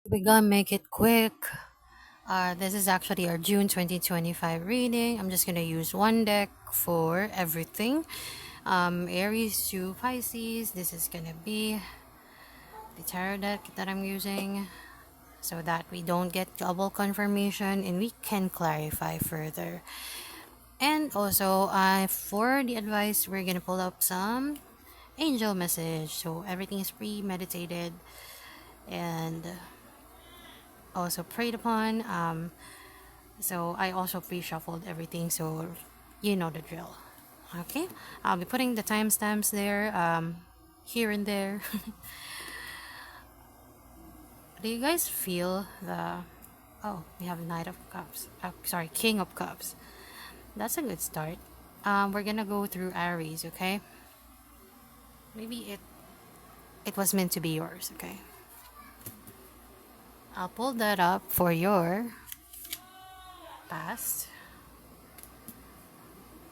We're gonna make it quick. This is actually our June 2025 reading. I'm just gonna use one deck for everything. Aries to Pisces. This is gonna be the tarot deck that I'm using so that we don't get double confirmation and we can clarify further. And also, for the advice, we're gonna pull up some angel message. So everything is premeditated and also prayed upon. So I also pre-shuffled everything, so you know the drill. Okay, I'll be putting the timestamps there, here and there. Do you guys feel the? Oh, we have Knight of Cups. Sorry, King of Cups. That's a good start. We're gonna go through Aries. Okay, maybe it was meant to be yours. Okay, I'll pull that up for your past,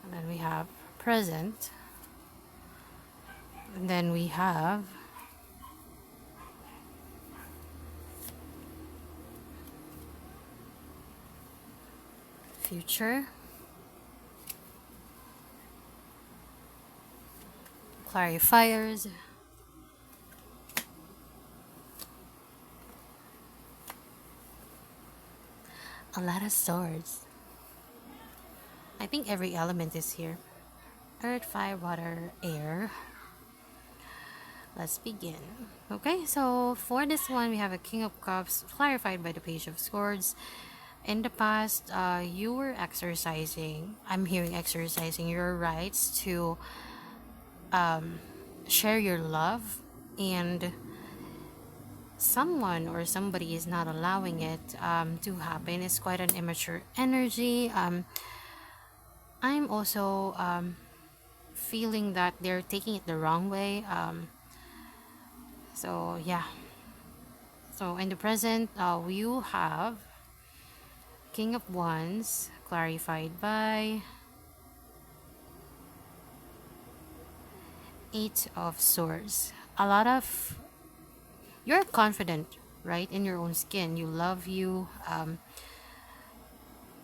and then we have present, and then we have future, clarifiers, a lot of swords. I think every element is here: earth, fire, water, air. Let's begin. Okay, so for this one, we have a King of Cups, clarified by the Page of Swords. In the past, you were exercising, I'm hearing exercising your rights to share your love, and someone or somebody is not allowing it to happen. It's quite an immature energy. I'm also feeling that they're taking it the wrong way. So yeah. So in the present, you have King of Wands, clarified by Eight of Swords. A lot of you're confident, right, in your own skin. You love you.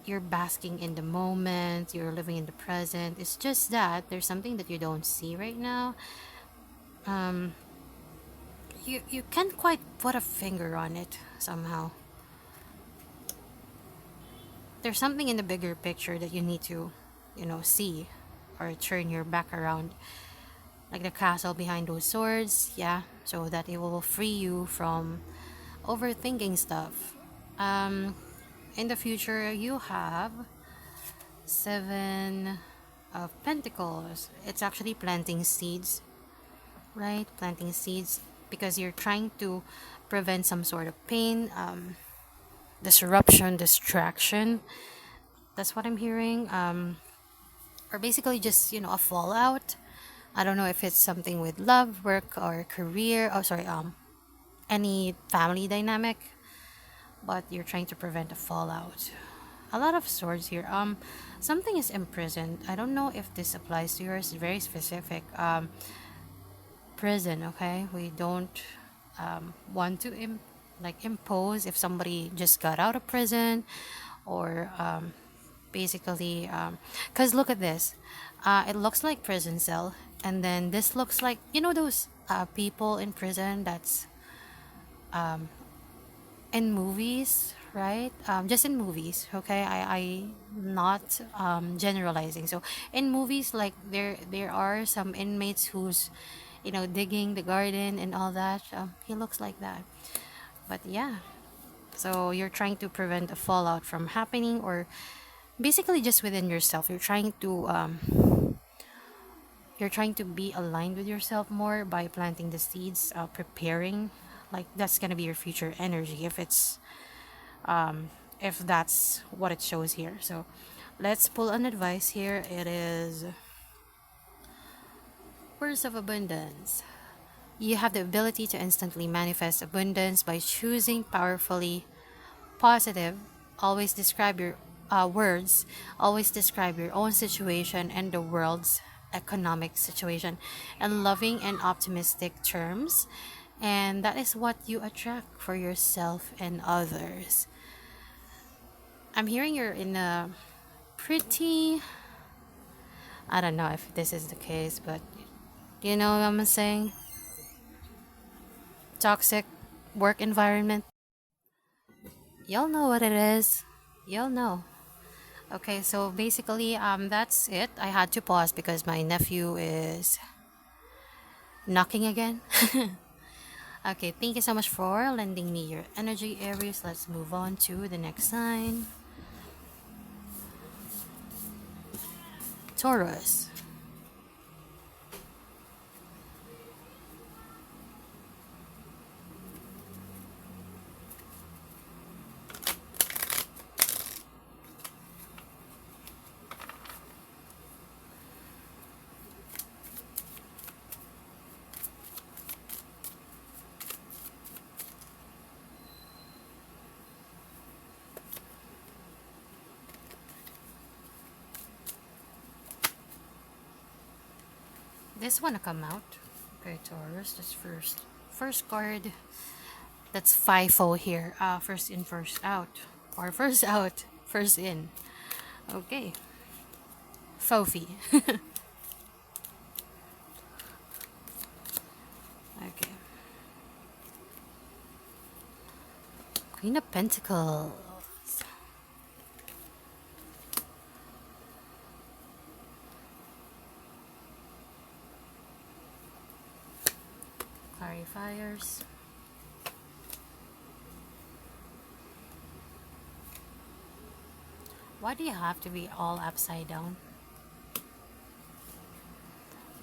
You're basking in the moment. You're living in the present. It's just that there's something that you don't see right now. You can't quite put a finger on it somehow. There's something in the bigger picture that you need to, see or turn your back around. Like the castle behind those swords, yeah, so that it will free you from overthinking stuff. Um, in the future, you have Seven of Pentacles. It's actually planting seeds, right? Planting seeds because you're trying to prevent some sort of pain, disruption, distraction. That's what I'm hearing. Or basically just, a fallout. I don't know if it's something with love, work, or career. Oh, sorry, any family dynamic, but you're trying to prevent a fallout. A lot of swords here. Something is imprisoned. I don't know if this applies to yours. Very specific. Prison. Okay, we don't want to impose if somebody just got out of prison, or basically, because look at this. It looks like prison cell, and then this looks like those people in prison that's in movies, right? Just in movies, okay? I not generalizing. So in movies, like there are some inmates who's digging the garden and all that. He looks like that, but yeah. So you're trying to prevent a fallout from happening, or basically just within yourself. You're trying to be aligned with yourself more by planting the seeds, preparing. Like that's gonna be your future energy if that's what it shows here. So let's pull an advice here. It is words of abundance. You have the ability to instantly manifest abundance by choosing powerfully positive. Always describe your words. Always describe your own situation and the world's economic situation in loving and optimistic terms. And that is what you attract for yourself and others. I'm hearing you're in a pretty, I don't know if this is the case, but you know what I'm saying? Toxic work environment. You'll know what it is. You'll know. Okay, so basically, that's it. I had to pause because my nephew is knocking again. Okay, thank you so much for lending me your energy, Aries. Let's move on to the next sign, Taurus. This wanna come out. Okay, Taurus. That's first card. That's FIFO here. First in, first out, or first out, first in. Okay, Fofi. Okay, Queen of Pentacles. Clarifiers. Why do you have to be all upside down?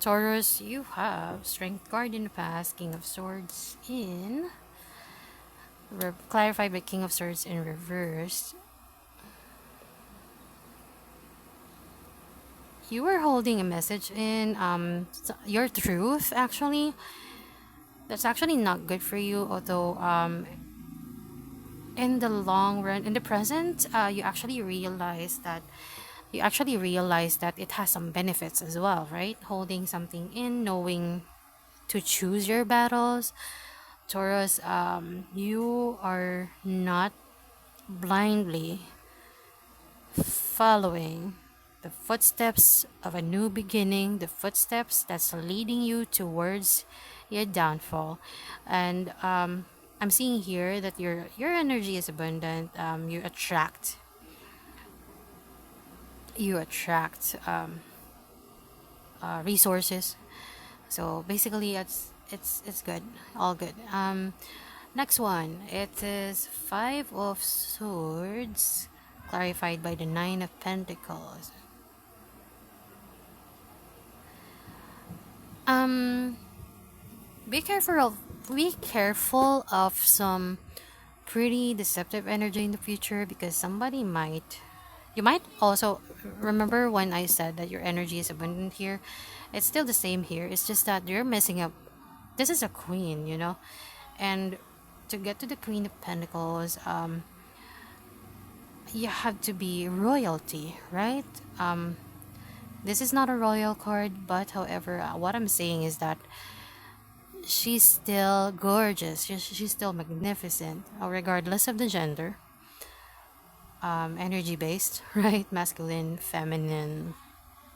Taurus, you have Strength card in the past, King of Swords in clarified by King of Swords in reverse. You were holding a message in your truth actually. That's actually not good for you, although in the long run, in the present, you actually realize that it has some benefits as well, right? Holding something in, knowing to choose your battles. Taurus, you are not blindly following the footsteps of a new beginning, the footsteps that's leading you towards your downfall. And I'm seeing here that your energy is abundant. You attract resources. So basically, it's good, all good. Next one, it is Five of Swords, clarified by the Nine of Pentacles. Um, be careful of some pretty deceptive energy in the future, because you might also remember when I said that your energy is abundant here. It's still the same here. It's just that you're messing up. This is a queen, and to get to the Queen of Pentacles, you have to be royalty, right? This is not a royal card, but however, what I'm saying is that she's still gorgeous. She's still magnificent, regardless of the gender. Energy based, right? Masculine, feminine,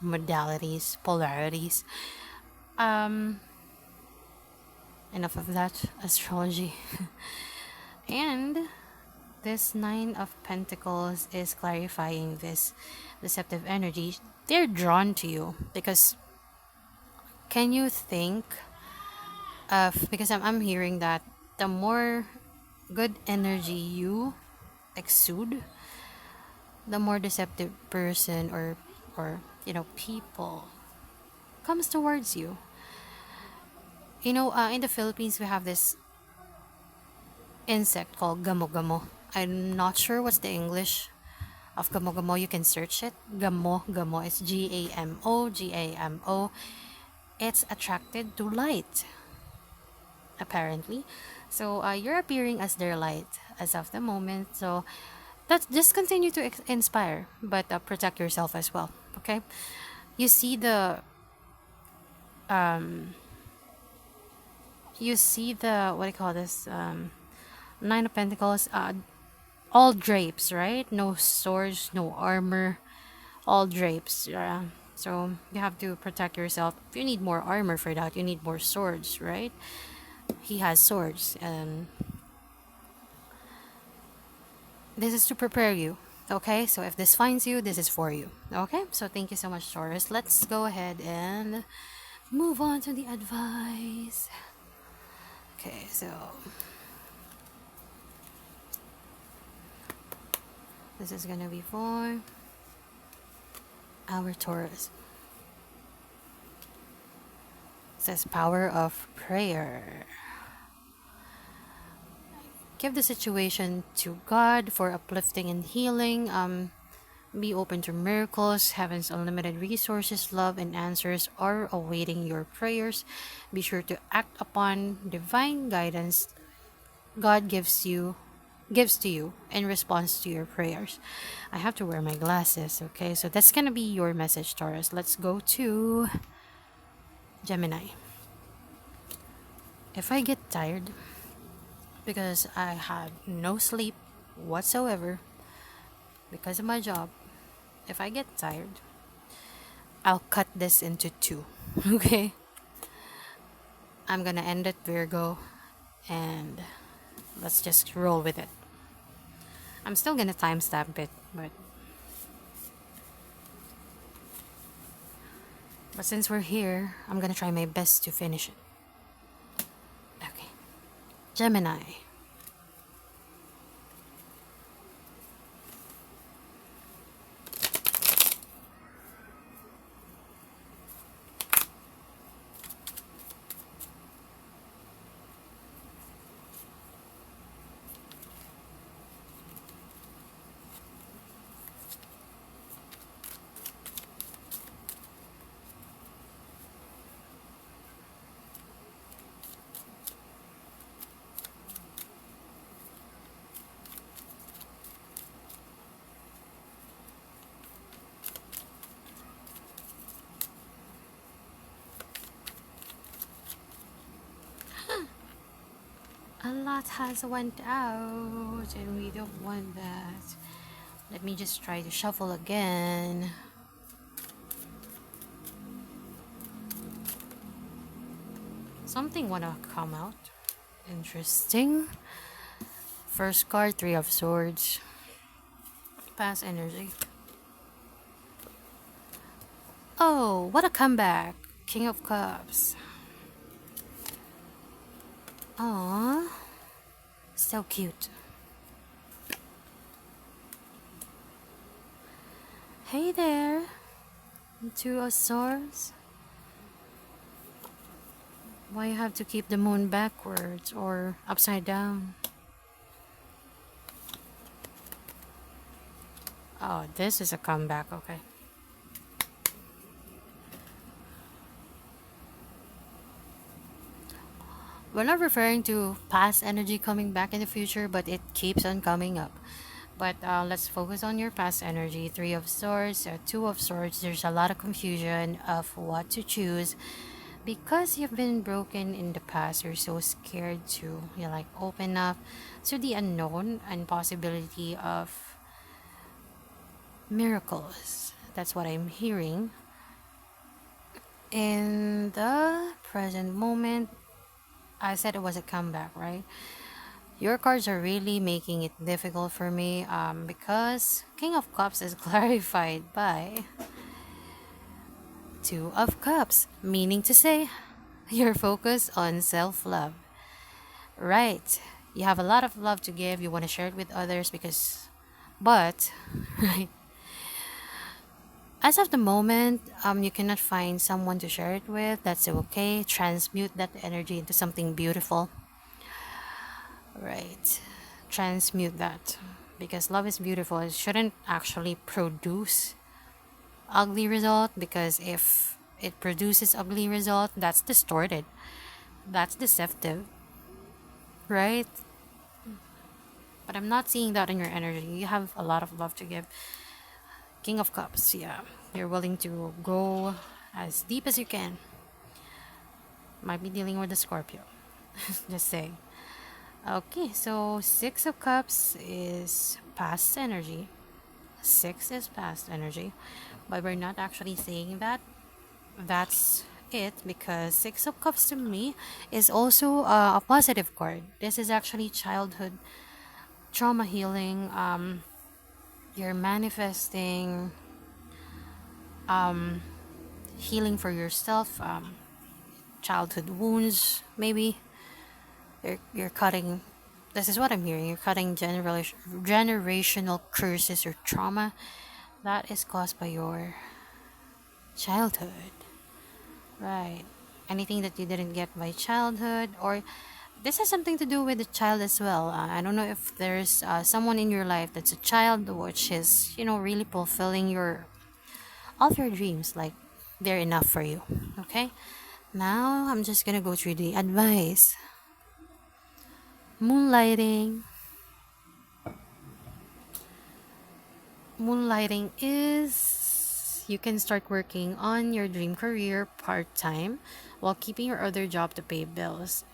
modalities, polarities. Um, Enough of that astrology. And this Nine of Pentacles is clarifying this deceptive energy. They're drawn to you because can you think because I'm hearing that the more good energy you exude, the more deceptive person or people comes towards you. In the Philippines we have this insect called gamo-gamo. I'm not sure what's the English of gamo-gamo. You can search it. Gamo-gamo. It's Gamo. It's attracted to light, apparently. So you're appearing as their light as of the moment. So that's just continue to inspire, but protect yourself as well. Okay. You see the you see the, what do you call this, Nine of Pentacles, all drapes, right? No swords, no armor, all drapes. So you have to protect yourself. If you need more armor for that, you need more swords, right? He has swords, and this is to prepare you. Okay, so if this finds you, this is for you. Okay, so thank you so much, Taurus. Let's go ahead and move on to the advice. Okay, so this is gonna be for our Taurus. It says power of prayer. Give the situation to God for uplifting and healing. Be open to miracles. Heaven's unlimited resources, love, and answers are awaiting your prayers. Be sure to act upon divine guidance God gives to you in response to your prayers. I have to wear my glasses, okay? So that's gonna be your message, Taurus. Let's go to Gemini. If I get tired because I had no sleep whatsoever because of my job, if I get tired, I'll cut this into two. Okay? I'm gonna end it, Virgo, and let's just roll with it. I'm still gonna timestamp it, but since we're here, I'm gonna try my best to finish it. Okay. Gemini. A lot has went out and we don't want that. Let me just try to shuffle again. Something wanna come out. Interesting. First card, Three of Swords. Past energy. Oh, what a comeback. King of Cups. Aww. So cute. Hey there. Two of Swords. Why you have to keep the moon backwards or upside down? Oh, this is a comeback, okay. We're not referring to past energy coming back in the future, but it keeps on coming up. But let's focus on your past energy. Three of Swords, Two of Swords. There's a lot of confusion of what to choose. Because you've been broken in the past, you're so scared to like open up to the unknown and possibility of miracles. That's what I'm hearing. In the present moment, I said it was a comeback, right? Your cards are really making it difficult for me because King of Cups is clarified by Two of Cups, meaning to say you're focused on self-love. Right. You have a lot of love to give. You want to share it with others but, right, as of the moment, you cannot find someone to share it with. That's okay. Transmute that energy into something beautiful. Right. Transmute that. Because love is beautiful. It shouldn't actually produce ugly result, because if it produces ugly result, that's distorted. That's deceptive. Right? But I'm not seeing that in your energy. You have a lot of love to give. King of Cups, yeah. You're willing to go as deep as you can. Might be dealing with a Scorpio. Just say. Okay, so Six of Cups is past energy. Six is past energy, but we're not actually saying that. That's it, because Six of Cups to me is also a positive card. This is actually childhood trauma healing. You're manifesting healing for yourself, childhood wounds, maybe. You're cutting, this is what I'm hearing, you're cutting generational curses or trauma that is caused by your childhood, right? Anything that you didn't get by childhood, or this has something to do with the child as well. I don't know if there's someone in your life that's a child, which is, really fulfilling all of your dreams, like they're enough for you. Okay, now I'm just gonna go through the advice. Moonlighting. Moonlighting is you can start working on your dream career part-time while keeping your other job to pay bills.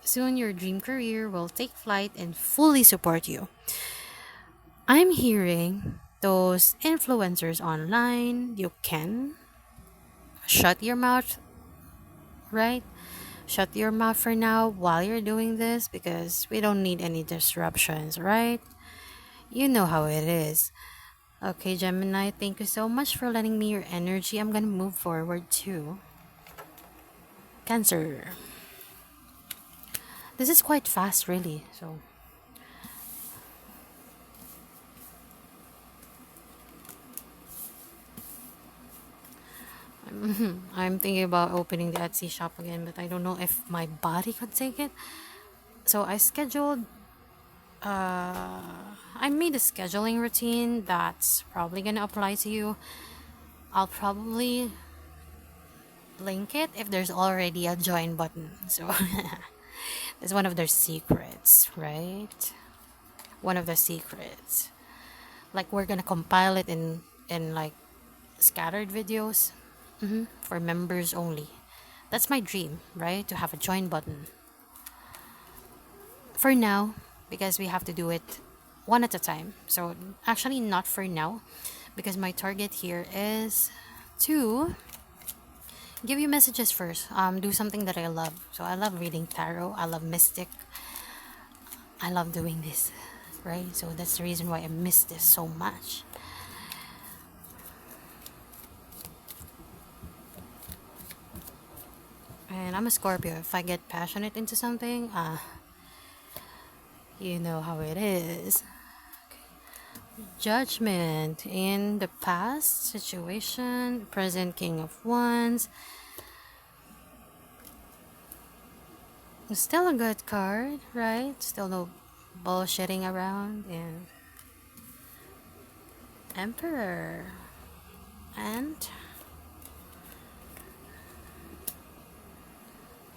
Soon your dream career will take flight and fully support you. I'm hearing those influencers online, you can shut your mouth, right? Shut your mouth for now while you're doing this, because we don't need any disruptions, right? You know how it is. Okay, Gemini, thank you so much for lending me your energy. I'm gonna move forward to Cancer. This is quite fast, really. So, I'm thinking about opening the Etsy shop again, but I don't know if my body could take it. So, I made a scheduling routine that's probably gonna apply to you. I'll probably link it if there's already a join button. So, it's one of their secrets, right? One of the secrets. Like, we're gonna compile it in like scattered videos, for members only. That's my dream, right? To have a join button. For now, because we have to do it one at a time. So actually not for now, because my target here is to give you messages first. Do something that I love. So I love reading tarot. I love mystic. I love doing this, right? So that's the reason why I miss this so much. And I'm a Scorpio. If I get passionate into something, you know how it is. Judgment in the past situation, present King of Wands. Still a good card, right? Still no bullshitting around. And Emperor. And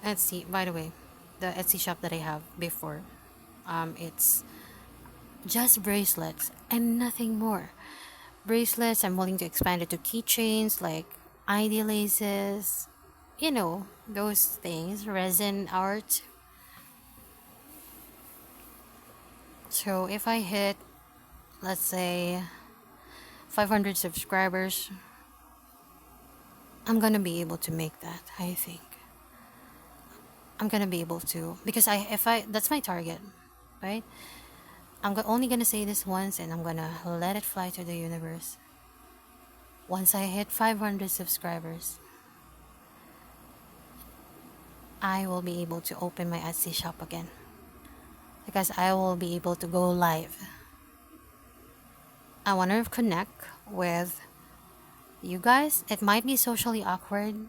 Etsy, by the way, the Etsy shop that I have before, it's just bracelets and nothing more. Bracelets, I'm willing to expand it to keychains like ID laces, those things, resin art. So if I hit, let's say, 500 subscribers, I'm gonna be able to make that, I think. I'm gonna be able to, because that's my target, right? Only gonna say this once, and I'm gonna let it fly to the universe. Once I hit 500 subscribers, I will be able to open my Etsy shop again, because I will be able to go live. I want to connect with you guys. It might be socially awkward.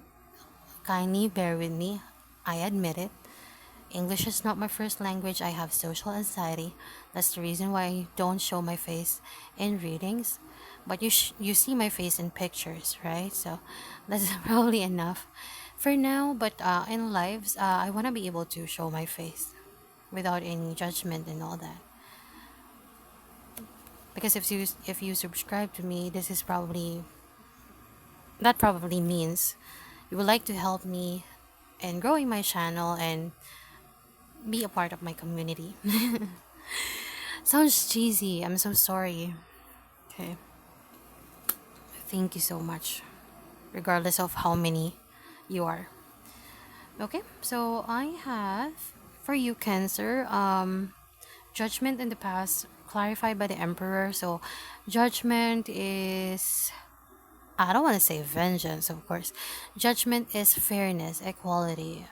Kindly bear with me. I admit it. English is not my first language. I have social anxiety. That's the reason why I don't show my face in readings. But you see my face in pictures, right? So that's probably enough for now. But in lives, I want to be able to show my face without any judgment and all that. Because if you subscribe to me, that probably means you would like to help me in growing my channel and be a part of my community. Sounds cheesy. I'm so sorry. Okay. Thank you so much, regardless of how many you are. Okay, so I have for you, Cancer, judgment in the past clarified by the Emperor. So, judgment is, I don't want to say vengeance, of course. Judgment is fairness, equality.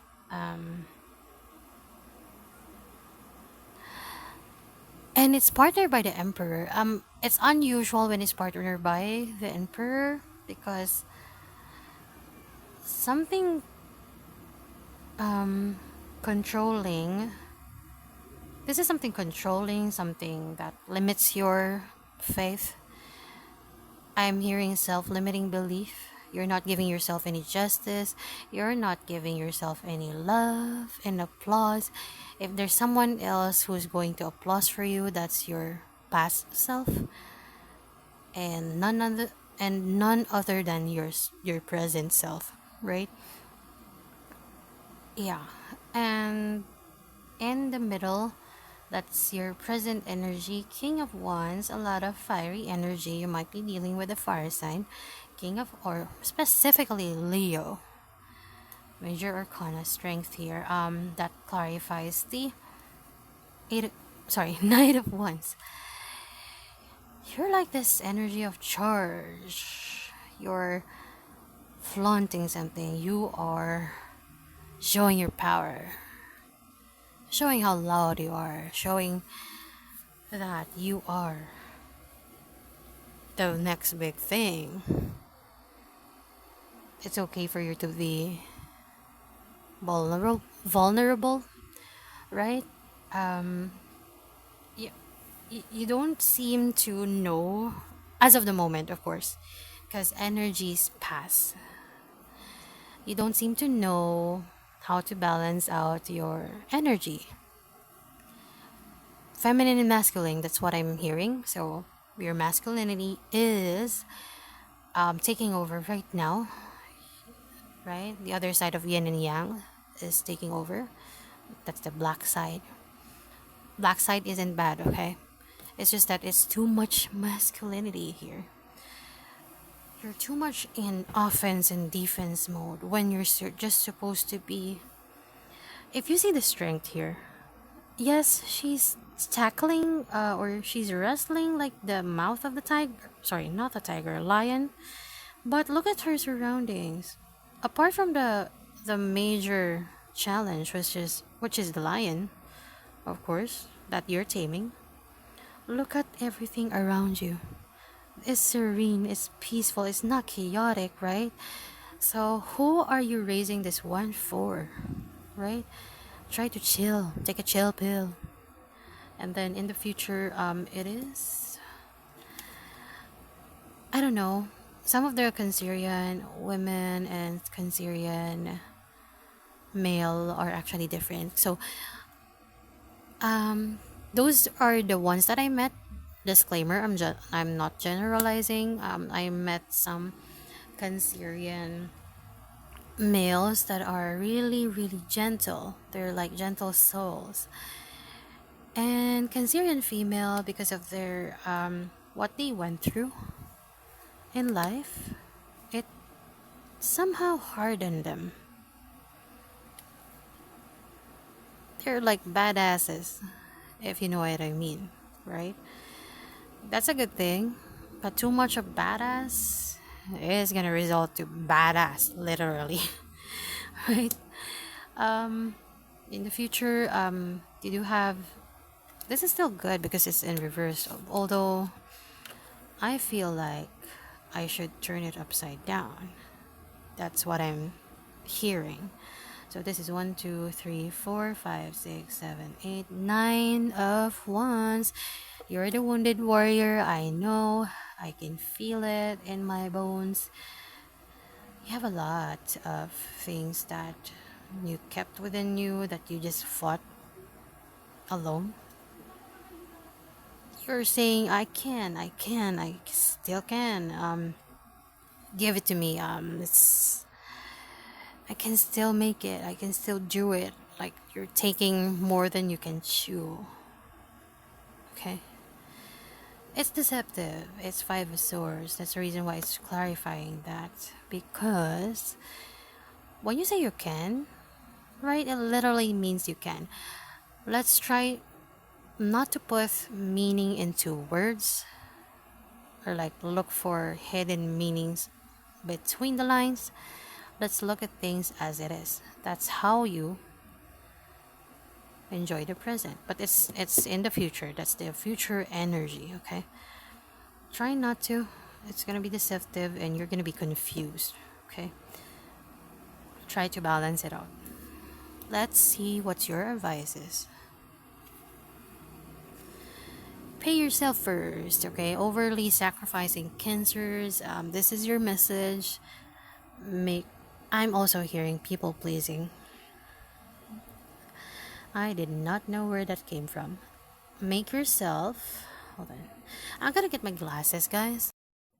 And it's partnered by the Emperor. It's unusual when it's partnered by the Emperor because something controlling. This is something controlling, something that limits your faith. I'm hearing self limiting belief. You're not giving yourself any justice. You're not giving yourself any love and applause. If there's someone else who's going to applause for you, that's your past self, and none other than your present self, right? Yeah. And in the middle, that's your present energy. King of Wands, a lot of fiery energy. You might be dealing with a fire sign. King of, or specifically Leo. Major Arcana strength here. That clarifies the Knight of Wands. You're like this energy of charge. You're flaunting something. You are showing your power, showing how loud you are, showing that you are the next big thing. It's okay for you to be vulnerable, right? You, you don't seem to know, as of the moment, of course, because energies pass. You don't seem to know how to balance out your energy. Feminine and masculine, that's what I'm hearing. So your masculinity is taking over right now, right? The other side of yin and yang is taking over. That's the black side. Black side isn't bad, okay? It's just that it's too much masculinity here. You're too much in offense and defense mode when you're just supposed to be. If you see the strength here, yes, she's tackling or she's wrestling like the mouth of the tiger. Sorry, not the tiger, lion. But look at her surroundings. Apart from the major challenge, which is the lion, of course, that you're taming. Look at everything around you. It's serene, it's peaceful, it's not chaotic, right? So who are you raising this one for? Right? Try to chill. Take a chill pill. And then in the future, it is, I don't know, some of the Cancerian women and Cancerian male are actually different. So those are the ones that I met. Disclaimer: I'm not generalizing. I met some Cancerian males that are really really gentle. They're like gentle souls. And Cancerian female, because of their what they went through in life, it somehow hardened them. They're like badasses, if you know what I mean, right? That's a good thing, but too much of badass is gonna result to badass, literally, right? In the future, you do have, this is still good because it's in reverse. Although I feel like I should turn it upside down. That's what I'm hearing. So this is 1, 2, 3, 4, 5, 6, 7, 8, 9 of wands. You're the wounded warrior. I know. I can feel it in my bones. You have a lot of things that you kept within you that you just fought alone. You're saying, I can, I still can. Give it to me. I can still make it. I can still do it. like you're taking more than you can chew. Okay. It's deceptive. It's Five of Swords. That's the reason why it's clarifying that. Because when you say you can, right, it literally means you can. Let's try not to put meaning into words or like look for hidden meanings between the lines. Let's look at things as it is. That's how you enjoy the present. But it's in the future. That's the future energy, okay? Try not to. It's gonna be deceptive and you're gonna be confused, okay? Try to balance it out. Let's see what your advice is. Pay yourself first, okay? Overly sacrificing cancers. This is your message. Make. I'm also hearing people pleasing. I did not know where that came from. Make yourself. Hold on. I'm gonna get my glasses, guys.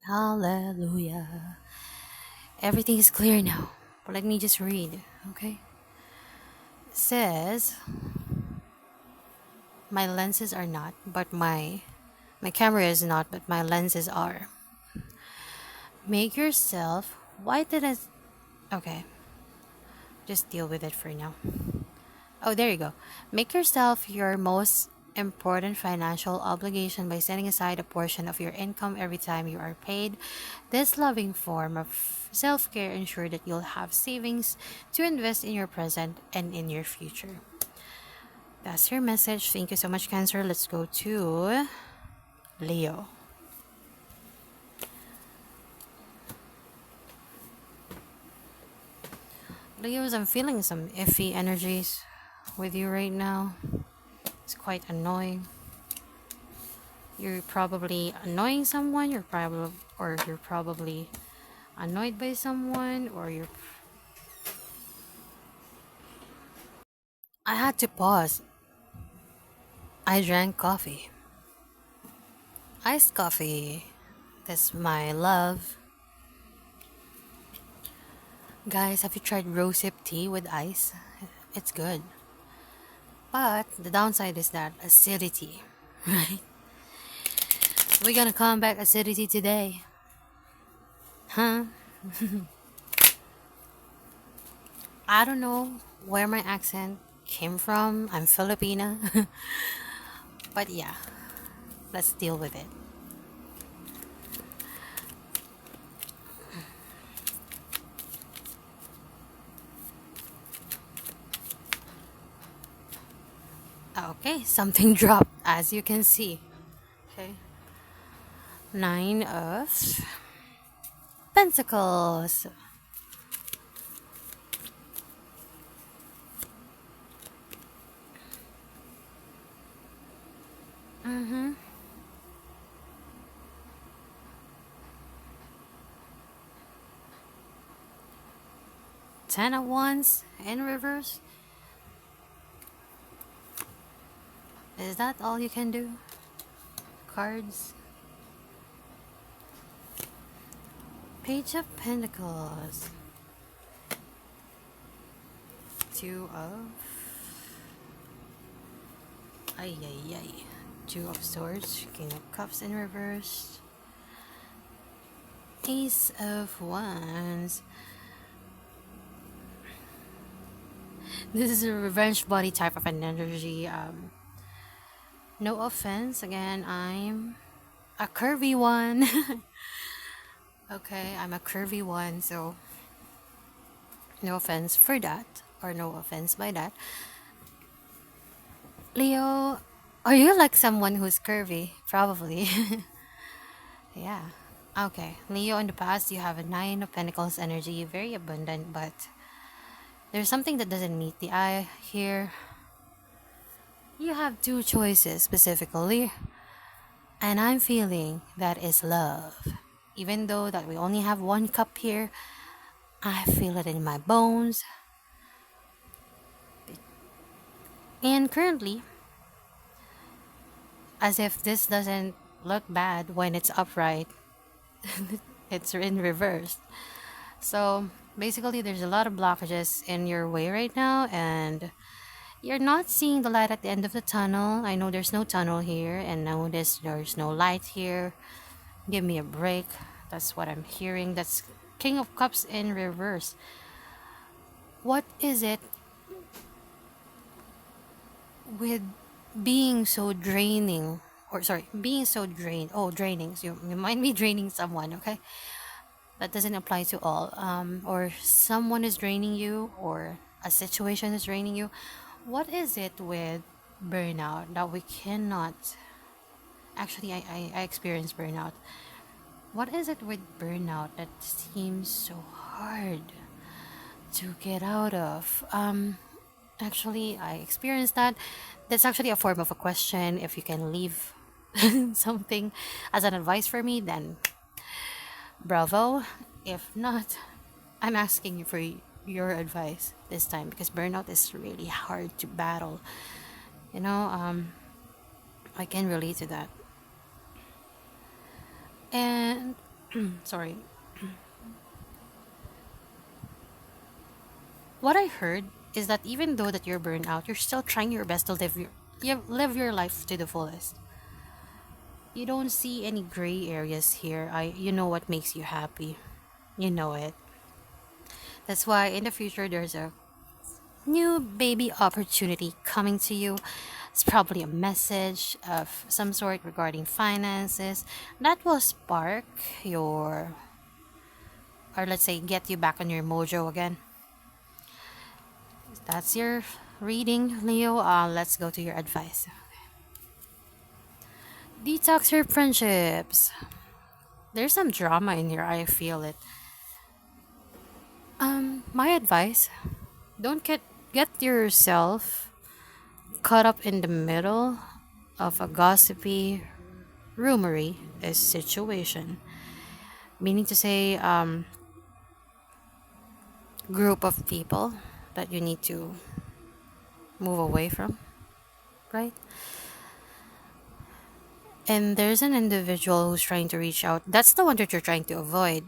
Hallelujah. Everything is clear now. Let me just read, okay? It says my lenses are not, but my camera is not, but my lenses are. Make yourself. Why did I? Okay, just deal with it for now. Oh, there you go. Make yourself your most important financial obligation by setting aside a portion of your income every time you are paid. This loving form of self care ensures that you'll have savings to invest in your present and in your future. That's your message. Thank you so much, Cancer. Let's go to Leo. Leos, I'm feeling some iffy energies with you right now. It's quite annoying. You're probably annoying someone, you're probably annoyed by someone, or you're I had to pause. I drank coffee. Iced coffee. That's my love. Guys, have you tried rosehip tea with ice? It's good. But the downside is that acidity, right? We're gonna combat acidity today. Huh? I don't know where my accent came from. I'm Filipina. But yeah, let's deal with it. Okay, something dropped as you can see. Okay. Nine of Pentacles. Mm-hmm. Ten of Wands in reverse. Is that all you can do? Cards. Page of Pentacles. Two of... Ay, ay, ay. Two of Swords. King of Cups in reverse. Ace of Wands. This is a revenge body type of an energy. No offense. Again, I'm a curvy one. Okay, I'm a curvy one, so no offense for that, or no offense by that. Leo, are you like someone who's curvy? Probably. Yeah. Okay, Leo, in the past, you have a Nine of Pentacles energy, very abundant, but there's something that doesn't meet the eye here. You have two choices specifically, and I'm feeling that is love. Even though that we only have one cup here, I feel it in my bones. And currently, as if this doesn't look bad when it's upright, it's in reverse. So basically, there's a lot of blockages in your way right now, and You're not seeing the light at the end of the tunnel. I know there's no tunnel here, and notice there's no light here. Give me a break. That's what I'm hearing. That's King of Cups in reverse. What is it with being so draining? Or sorry, being so drained. Oh, draining. So you might be draining someone, okay? That doesn't apply to all. Or someone is draining you, or a situation is draining you. What is it with burnout that we cannot? Actually, I experience burnout. What is it with burnout that seems so hard to get out of? Actually, I experienced that. That's actually a form of a question. If you can leave something as an advice for me, then bravo. If not, I'm asking you for your advice this time because burnout is really hard to battle. You know, I can relate to that. And sorry, what I heard is that even though that you're burned out, you're still trying your best to live your life to the fullest. You don't see any gray areas here. You know what makes you happy. You know it. That's why in the future there's a new baby opportunity coming to you. It's probably a message of some sort regarding finances that will spark your, or let's say, get you back on your mojo again. That's your reading, Leo. Let's go to your advice. Detox your friendships. There's some drama in here. I feel it. My advice: don't get yourself caught up in the middle of a gossipy, rumory situation. Meaning to say, group of people that you need to move away from, right? And there's an individual who's trying to reach out. That's the one that you're trying to avoid.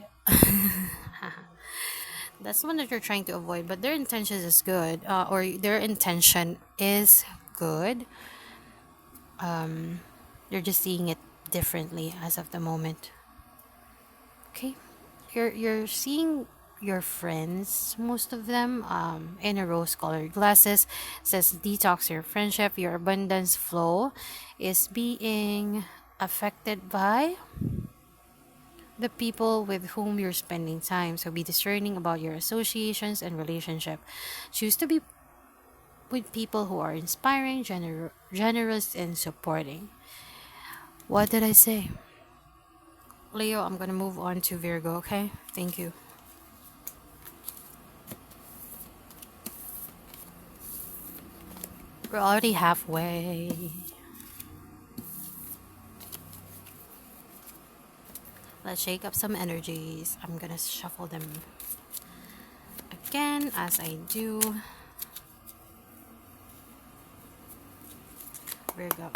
That's the one that you're trying to avoid, but their intention is good, or their intention is good. You're just seeing it differently as of the moment. Okay, you're seeing your friends, most of them, in a rose-colored glasses. Says detox your friendship. Your abundance flow is being affected by the people with whom you're spending time. So be discerning about your associations and relationship. Choose to be with people who are inspiring, generous, and supporting. What did I say? Leo, I'm gonna move on to Virgo, okay? Thank you. We're already halfway. Let's shake up some energies. I'm gonna shuffle them again as I do. Virgo.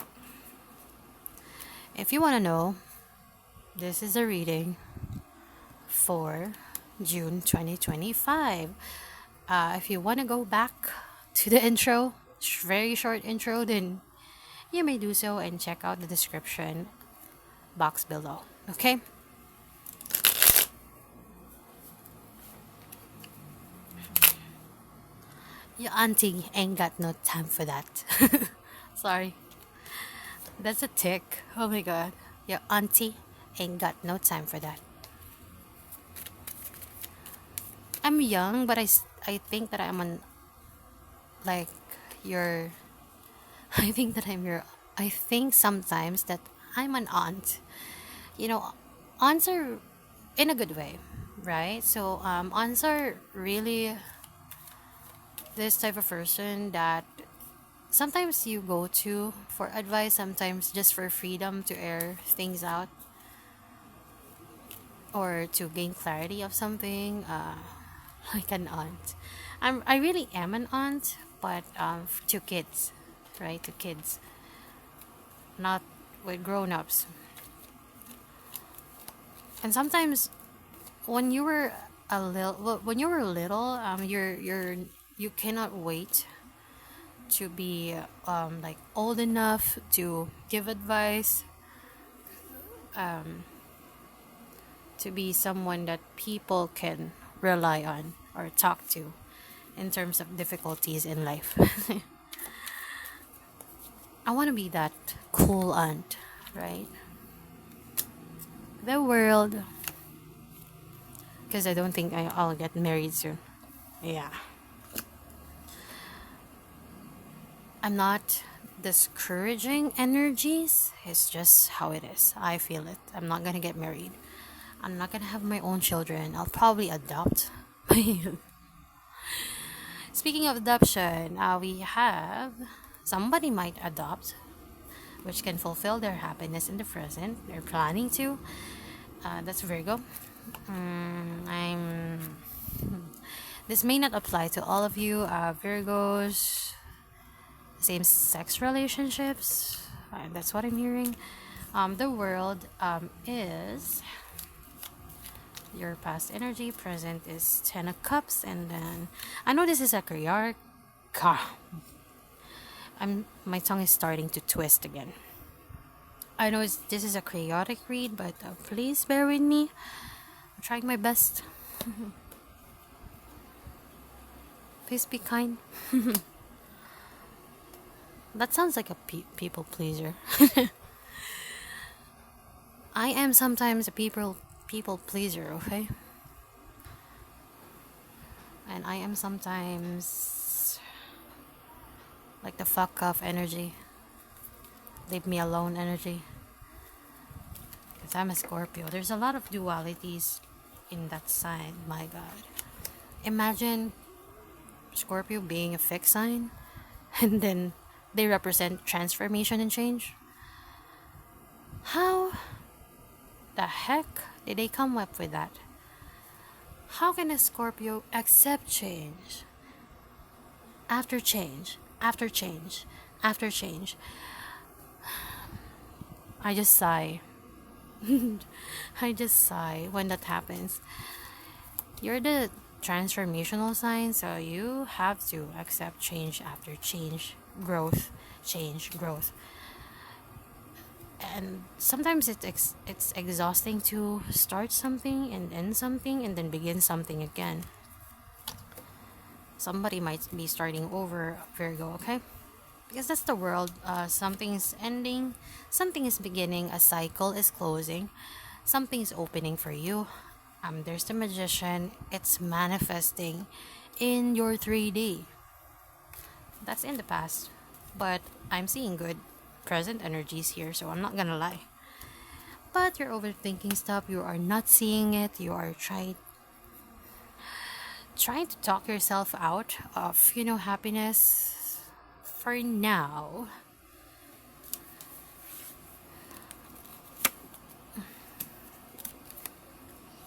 If you want to know, this is a reading for June 2025. If you want to go back to the intro, very short intro, then you may do so and check out the description box below. Okay? Your auntie ain't got no time for that. Sorry. That's a tick. Oh my god. Your auntie ain't got no time for that. I'm young, but I think that I'm on, like, your. I think that I'm your. I think sometimes that I'm an aunt. You know, aunts are in a good way, right? So, aunts are really this type of person that sometimes you go to for advice, sometimes just for freedom to air things out or to gain clarity of something, like an aunt. I really am an aunt, but to kids, right? To kids, not with grown-ups. And sometimes when you were when you were little, you cannot wait to be like old enough to give advice, to be someone that people can rely on or talk to in terms of difficulties in life. I want to be that cool aunt, right? The world, because I don't think I'll get married soon. Yeah. I'm not discouraging energies. It's just how it is. I feel it. I'm not gonna get married. I'm not gonna have my own children. I'll probably adopt. Speaking of adoption, we have somebody might adopt, which can fulfill their happiness in the present. They're planning to. That's Virgo. I'm. This may not apply to all of you, Virgos. Same-sex relationships. That's what I'm hearing. The world is your past energy. Present is 10 of Cups, and then I know this is a chaotic. My tongue is starting to twist again. I know this is a chaotic read, but please bear with me. I'm trying my best. Please be kind. That sounds like a people pleaser. I am sometimes a people pleaser, okay? And I am sometimes like the fuck off energy. Leave me alone energy. Because I'm a Scorpio. There's a lot of dualities in that sign, my god. Imagine Scorpio being a fixed sign and then they represent transformation and change. How the heck did they come up with that? How can a Scorpio accept change? After change, after change, after change. I just sigh. I just sigh when that happens. You're the transformational sign, so you have to accept change after change, growth, change, growth. And sometimes it's exhausting to start something and end something and then begin something again. Somebody might be starting over, Virgo, okay? Because that's the world. Something is ending, something is beginning, a cycle is closing, something is opening for you. There's the Magician. It's manifesting in your 3D. That's in the past, but I'm seeing good present energies here, so I'm not gonna lie. But you're overthinking stuff. You are not seeing it. You are trying to talk yourself out of happiness for now.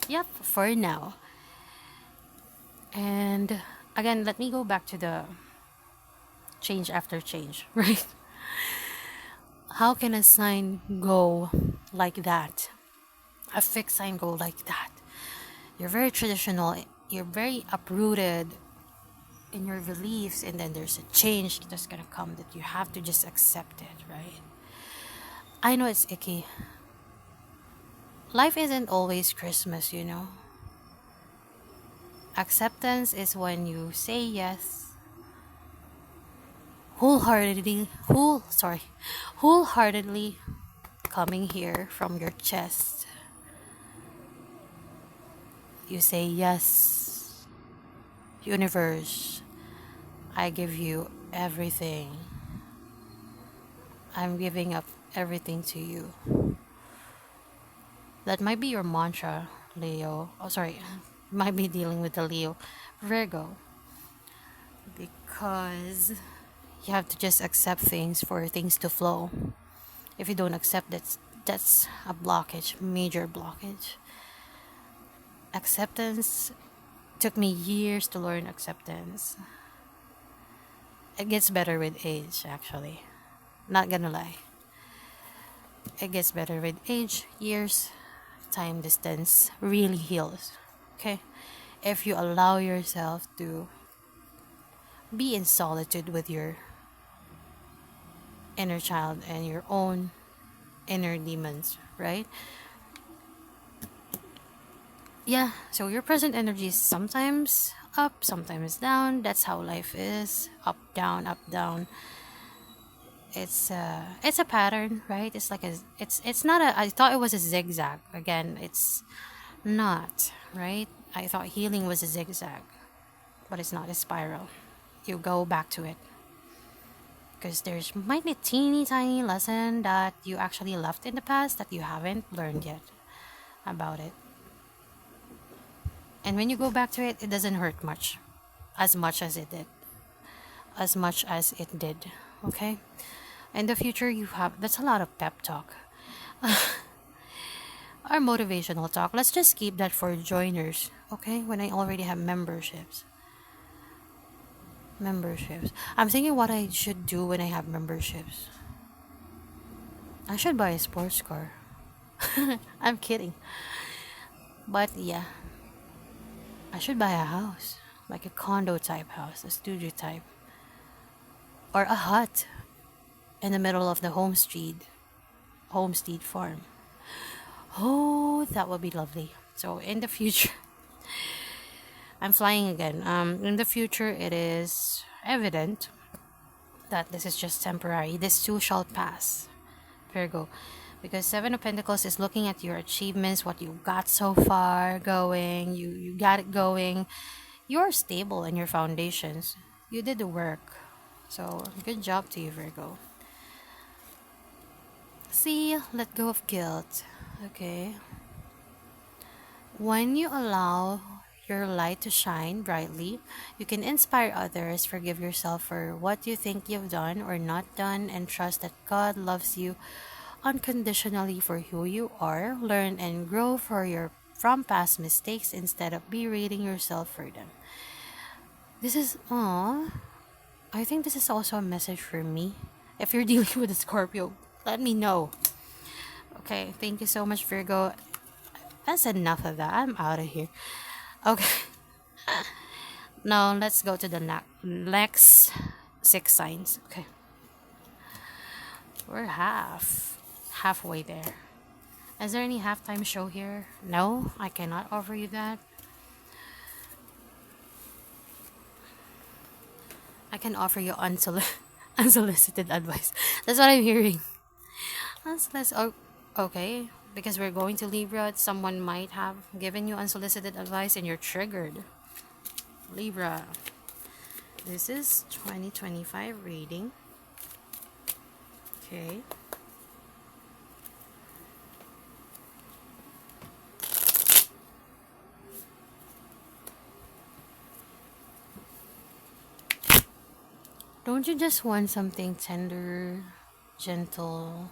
Yep, for now. And again, let me go back to the change after change, right? How can a sign go like that? A fixed sign go like that? You're very traditional, you're very uprooted in your beliefs, and then there's a change that's gonna come that you have to just accept it, right? I know it's icky. Life isn't always Christmas, Acceptance is when you say yes wholeheartedly coming here from your chest. You say yes, universe, I give you everything. I'm giving up everything to you. That might be your mantra, Leo. Oh, sorry. Might be dealing with the Leo. Virgo. Because you have to just accept things for things to flow. If you don't accept it, that's a blockage, major blockage. Acceptance took me years to learn acceptance. It gets better with age, actually. Not gonna lie. It gets better with age, years, time, distance really heals. Okay? If you allow yourself to be in solitude with your inner child and your own inner demons, right? Yeah, so your present energy is sometimes up, sometimes down. That's how life is. Up, down, up, down. It's a pattern, right? It's like it's not a I thought it was a zigzag. Again, it's not, right? I thought healing was a zigzag, but it's not a spiral. You go back to it because there's might be a teeny tiny lesson that you actually left in the past that you haven't learned yet about it. And when you go back to it, it doesn't hurt much as it did, as much as it did. Okay? In the future, you have that's a lot of pep talk. Our motivational talk. Let's just keep that for joiners, okay? When I already have memberships. Memberships. I'm thinking what I should do when I have memberships. I should buy a sports car. I'm kidding. But yeah, I should buy a house. Like a condo type house, a studio type. Or a hut in the middle of the homestead farm. Oh, that would be lovely. So in the future, I'm flying again. In the future, it is evident that this is just temporary. This too shall pass, Virgo, because Seven of Pentacles is looking at your achievements, what you got so far going. You got it going. You're stable in your foundations. You did the work. So good job to you, Virgo. See, let go of guilt. Okay. When you allow your light to shine brightly, you can inspire others, forgive yourself for what you think you've done or not done, and trust that God loves you unconditionally for who you are. Learn and grow from past mistakes instead of berating yourself for them. This is I think this is also a message for me. If you're dealing with a Scorpio, let me know. Okay, thank you so much, Virgo. That's enough of that. I'm out of here. Okay. Now let's go to the next six signs. Okay. We're halfway there. Is there any halftime show here? No, I cannot offer you that. I can offer you unsolicited advice. That's what I'm hearing. Okay, because we're going to Libra, someone might have given you unsolicited advice and you're triggered. Libra, this is 2025 reading. Okay. Don't you just want something tender, gentle,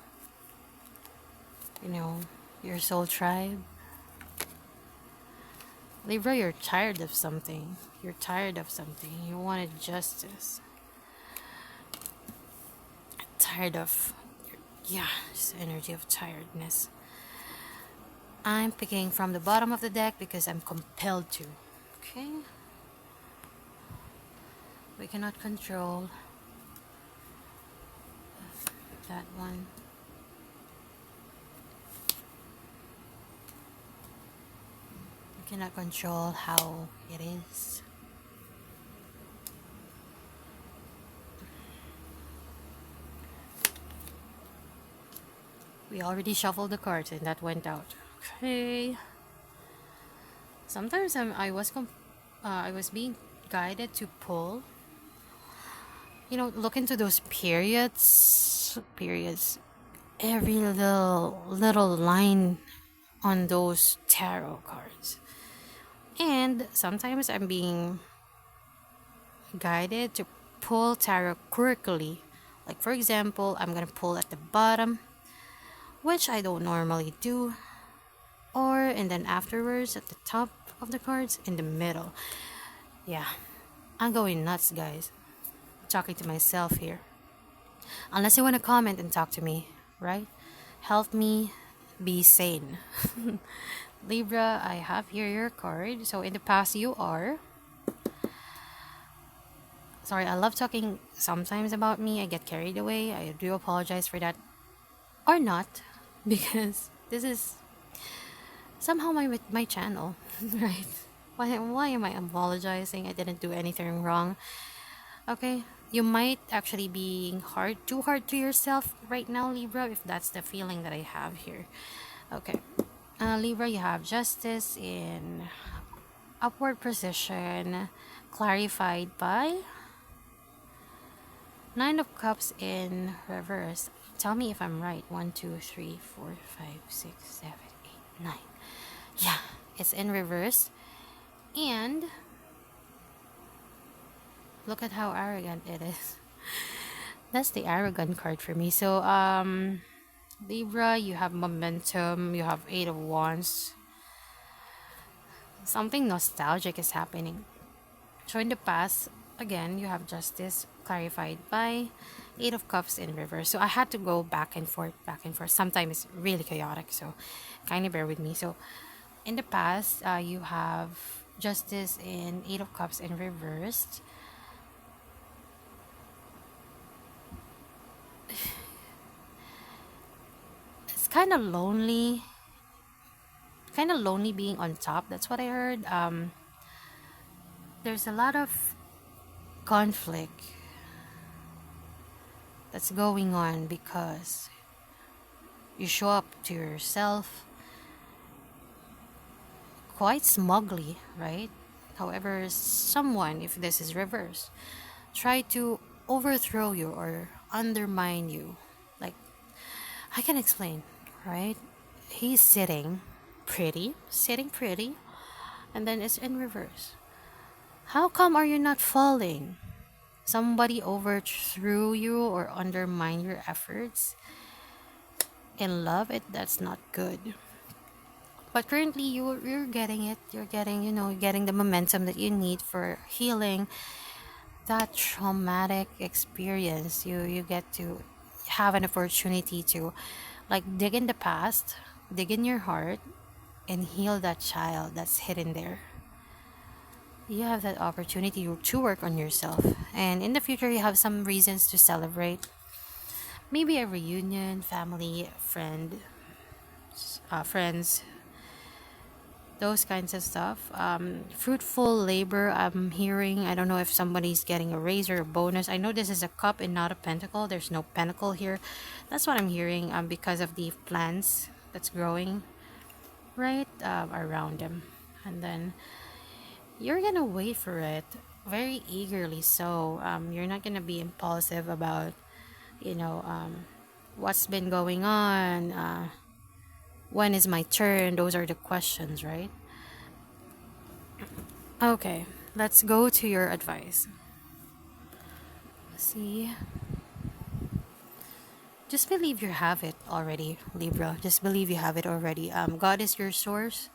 your soul tribe? Libra, you're tired of something. You're tired of something. You wanted justice. Tired of, this energy of tiredness. I'm picking from the bottom of the deck because I'm compelled to. Okay? We cannot control that one. We cannot control how it is. We already shuffled the cards and that went out. Okay. Sometimes I was being guided to pull. Look into those periods. Every little line on those tarot cards. And sometimes I'm being guided to pull tarot quirkily. Like for example, I'm gonna pull at the bottom, which I don't normally do. And then afterwards at the top of the cards in the middle. Yeah, I'm going nuts, guys. Talking to myself here. Unless you want to comment and talk to me, right? Help me be sane. Libra, I have here your card. So in the past, you are Sorry, I love talking sometimes about me. I get carried away. I do apologize for that. Or not, because this is somehow my channel, right? Why am I apologizing? I didn't do anything wrong. Okay, you might actually be too hard to yourself right now, Libra, if that's the feeling that I have here. Okay, Libra, you have justice in upward position, clarified by Nine of Cups in reverse. Tell me if I'm right. 1, 2, 3, 4, 5, 6, 7, 8, 9. Yeah, it's in reverse. And look at how arrogant it is. That's the arrogant card for me. So, Libra, you have momentum. You have Eight of Wands. Something nostalgic is happening. So in the past, again, you have justice clarified by Eight of Cups in reverse. So I had to go back and forth, back and forth. Sometimes it's really chaotic, so kind of bear with me. So in the past, you have justice in Eight of Cups in reversed. It's kind of lonely being on top. That's what I heard. There's a lot of conflict that's going on because you show up to yourself quite smugly, right? However, someone, if this is reverse, try to overthrow you or undermine you. Like, I can explain, right? He's sitting pretty, and then it's in reverse. How come are you not falling? Somebody overthrew you or undermined your efforts. In love, that's not good. But currently, you're getting it. You're getting, getting the momentum that you need for healing that traumatic experience. You get to have an opportunity to, like, dig in the past, dig in your heart, and heal that child that's hidden there. You have that opportunity to work on yourself, and in the future, you have some reasons to celebrate. Maybe a reunion, family, friends, those kinds of stuff. Fruitful labor, I'm hearing. I don't know if somebody's getting a raise or a bonus. I know this is a cup and not a pentacle. There's no pentacle here. That's what I'm hearing, because of the plants that's growing right around them. And then you're gonna wait for it very eagerly. So you're not gonna be impulsive about, what's been going on. When is my turn? Those are the questions, right? Okay, let's go to your advice. See, just believe you have it already, Libra. Just believe you have it already. God is your source.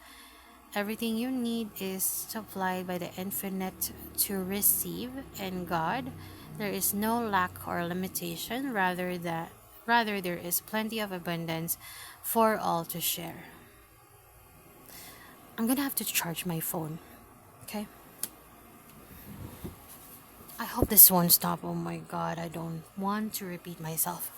Everything you need is supplied by the infinite to receive, and God, there is no lack or limitation. Rather there is plenty of abundance for all to share. I'm gonna have to charge my phone. Okay. I hope this won't stop. Oh my god, I don't want to repeat myself.